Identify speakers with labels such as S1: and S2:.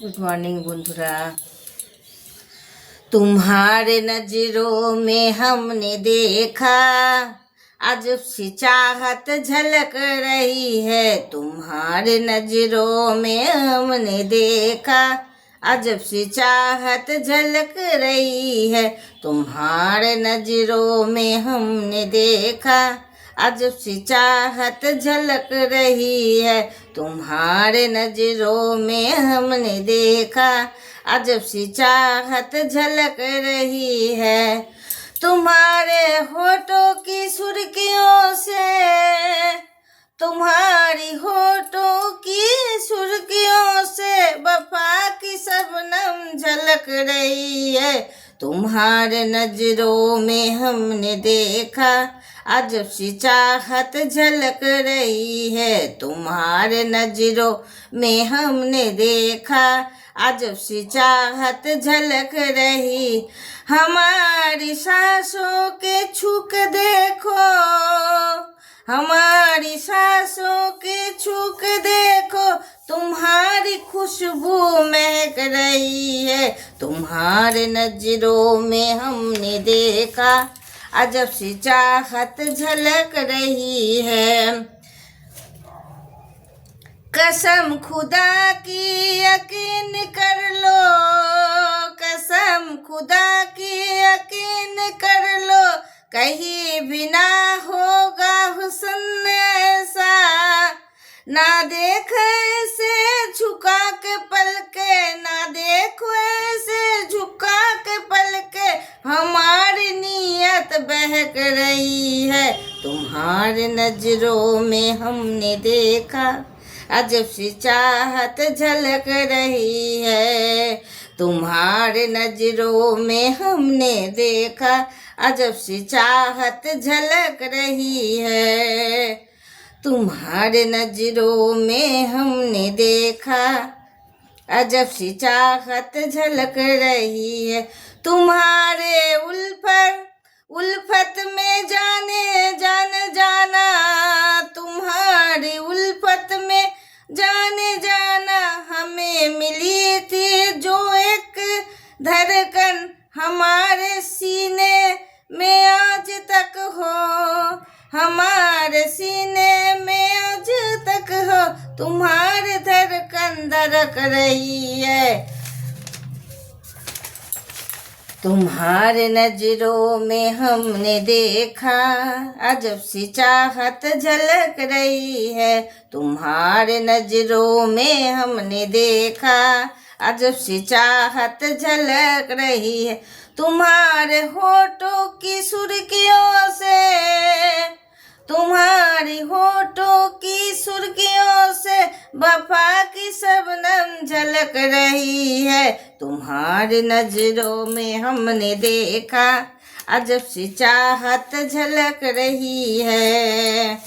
S1: Good morning बंधुरा। तुम्हारे नजरों में हमने देखा अजब सी चाहत झलक रही है। तुम्हारे नजरों में हमने देखा अजब सी चाहत झलक रही है। तुम्हारे नजरों में हमने देखा अजब सी चाहत झलक रही है। तुम्हारे नजरों में हमने देखा अजब सी चाहत झलक रही है। तुम्हारे होठों की सुर्खियों से, तुम्हारी होठों की सुर्खियों से वफा की शबनम झलक रही है। तुम्हारे नजरों में हमने देखा अजब सी चाहत झलक रही है। तुम्हारे नजरों में हमने देखा अजब सी चाहत झलक रही। हमारी सांसों के छूक देखो, हमारी सांसों के छूक देखो, तुम्हारी खुशबू महक रही है। तुम्हारे नजरों में हमने देखा अजब सी चाहत झलक रही है। कसम खुदा की यकीन कर लो, कसम खुदा की यकीन कर लो, कहीं भी ना होगा हुस्न ऐसा। ना देख ऐसे झुका के पलके, ना देखो ऐसे झुका के पलके, हमारी नीयत बहक रही है। तुम्हारे नजरों में हमने देखा अजब सी चाहत झलक रही है। तुम्हारे नजरों में हमने देखा अजब सी चाहत झलक रही है। तुम्हारे नजरों में हमने देखा अजब सी चाहत झलक रही है। तुम्हारे उल्फत में जाने जाना, तुम्हारी उल्फत में जाने जाना, हमें मिली थी जो एक धड़कन हमारे सीने में आज तक हो, हमारे सीने में आज तक हो। तुम्हारे धड़कन धड़क रही है। तुम्हारे नजरों में हमने देखा अजब सी चाहत झलक रही है। तुम्हारे नजरों में हमने देखा अजब सी चाहत झलक रही है। तुम्हारे होठों की सुर्खियों से, तुम्हारी होठों की सुर्खियों से वफा की शबनम झलक रही है। तुम्हारी नजरों में हमने देखा अजब सी चाहत झलक रही है।